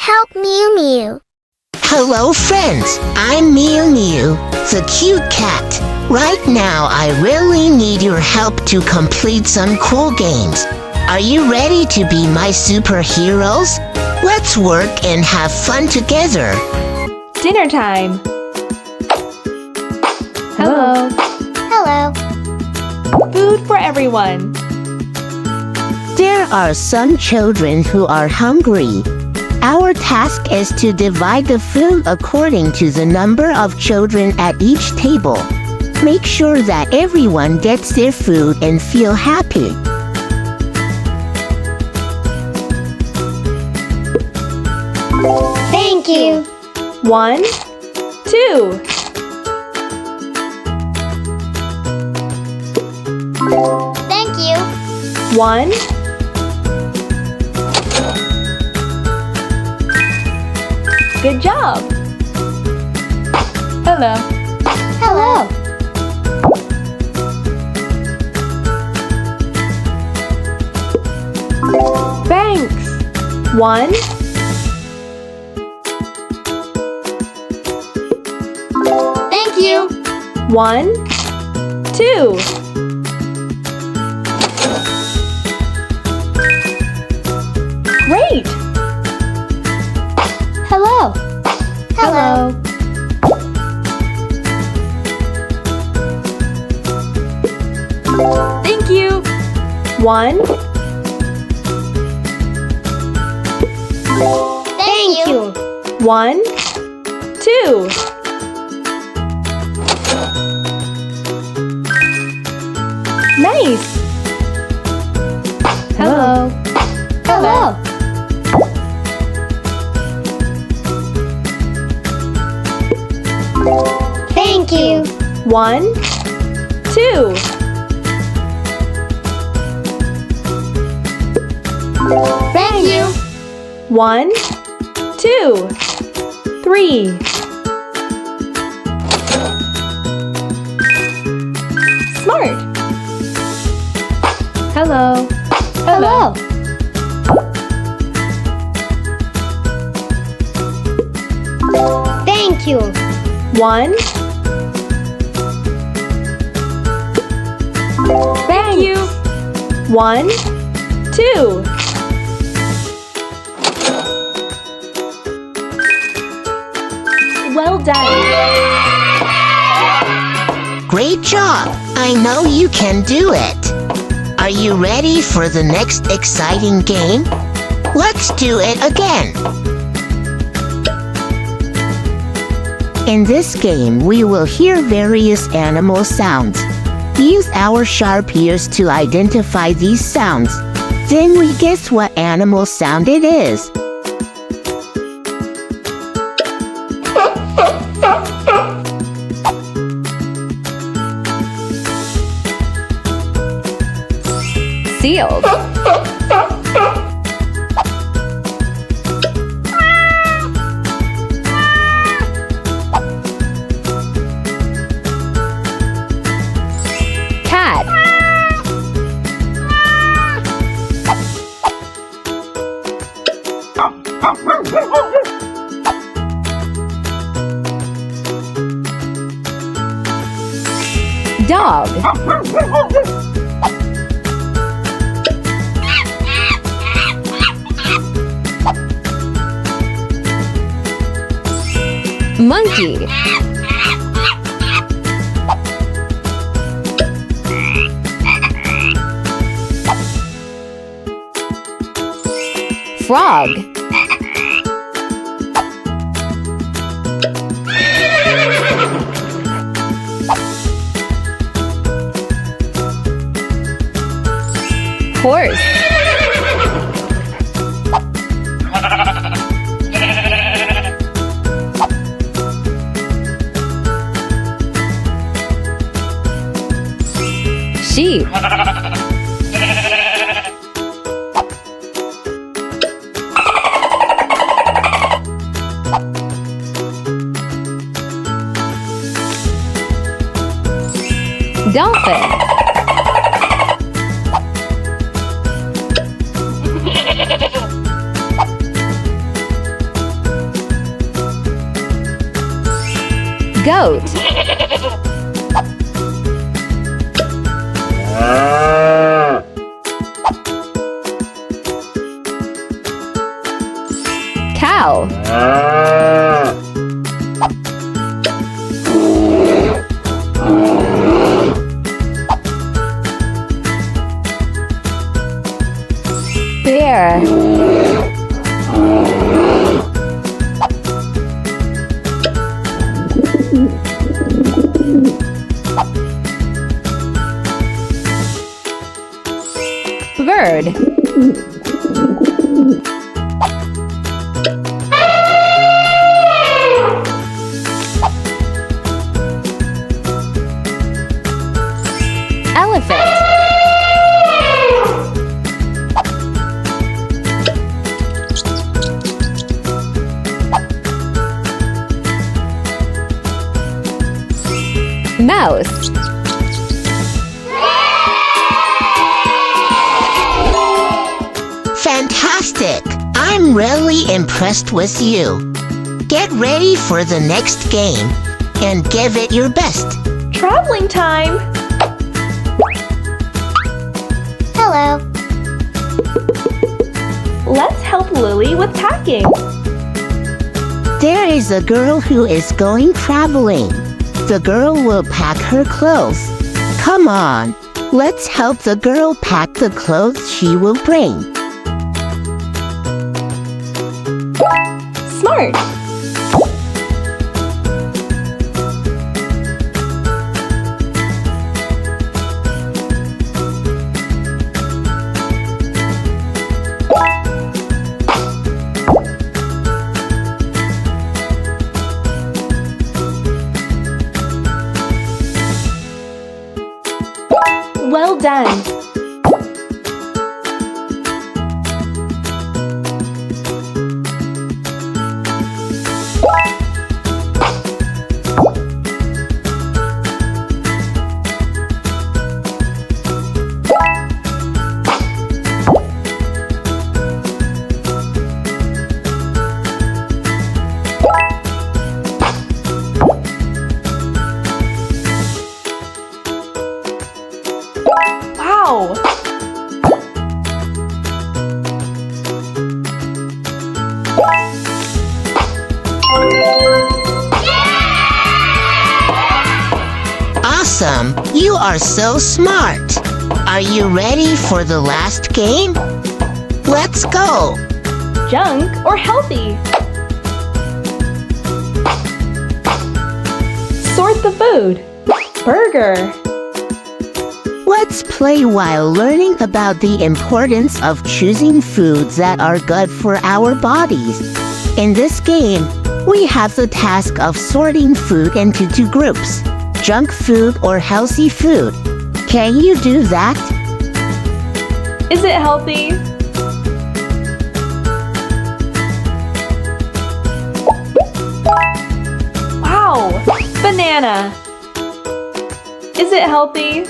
Help MiuMiu. Hello friends, I'm MiuMiu, the cute cat. Right now I really need your help to complete some cool games. Are you ready to be my superheroes? Let's work and have fun together. Dinner time. Hello. Hello. Food for everyone. There are some children who are hungry. Our task is to divide the food according to the number of children at each table. Make sure that everyone gets their food and feel happy. Thank you. 1, 2. Thank you. 1. Good job. Hello. Hello. Thanks. 1. Thank you. 1, 2. Great. Hello. Hello. Thank you. 1. Thank you. 1, 2. Nice. Hello. Hello. Thank you. 1, 2. Thank you. 1, 2, 3. Smart. Hello. Hello. Thank you. 1. Thank you. 1, 2. Well done. Great job! I know you can do it. Are you ready for the next exciting game? Let's do it again. In this game, we will hear various animal sounds. Use our sharp ears to identify these sounds. Then we guess what animal sound it is. Sealed. Cat. Dog. Monkey. Frog. Horse. Sheep. Dolphin. Goat. Cow. Bear. Bird. Elephant. Mouse. Fantastic! I'm really impressed with you. Get ready for the next game and give it your best. Traveling time! Hello. Let's help Lily with packing. There is a girl who is going traveling. The girl will pack her clothes. Come on, let's help the girl pack the clothes she will bring. Smart! Well done! Wow! Awesome! You are so smart! Are you ready for the last game? Let's go! Junk or healthy? Sort the food. Burger. Let's play while learning about the importance of choosing foods that are good for our bodies. In this game, we have the task of sorting food into two groups, junk food or healthy food. Can you do that? Is it healthy? Wow! Banana. Is it healthy?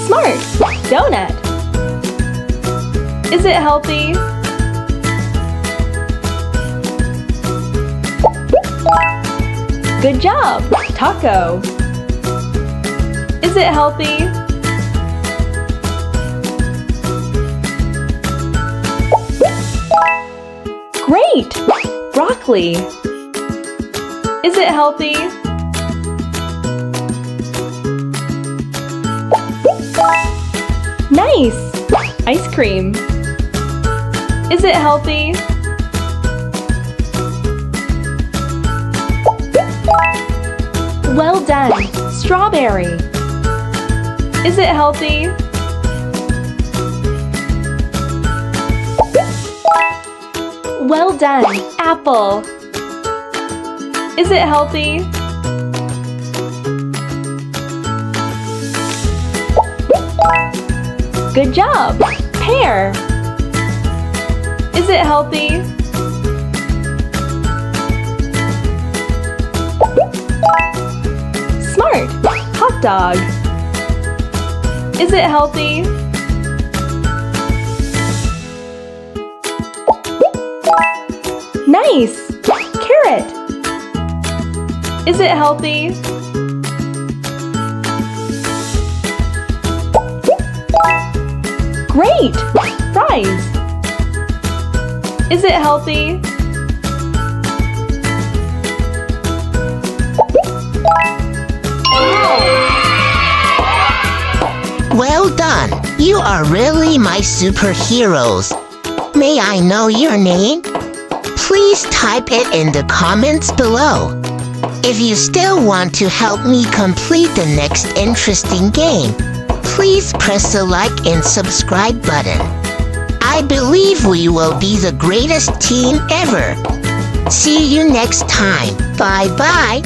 Smart! Donut. Is it healthy? Good job! Taco. Is it healthy? Great! Broccoli. Is it healthy? Nice! Ice cream. Is it healthy? Well done! Strawberry. Is it healthy? Well done! Apple. Is it healthy? Good job! Pear. Is it healthy? Smart! Hot dog. Is it healthy? Nice! Carrot. Is it healthy? Great! Fries. Is it healthy? Well done. You are really my superheroes. May I know your name? Please type it in the comments below. If you still want to help me complete the next interesting game, please press the like and subscribe button. I believe we will be the greatest team ever. See you next time. Bye-bye.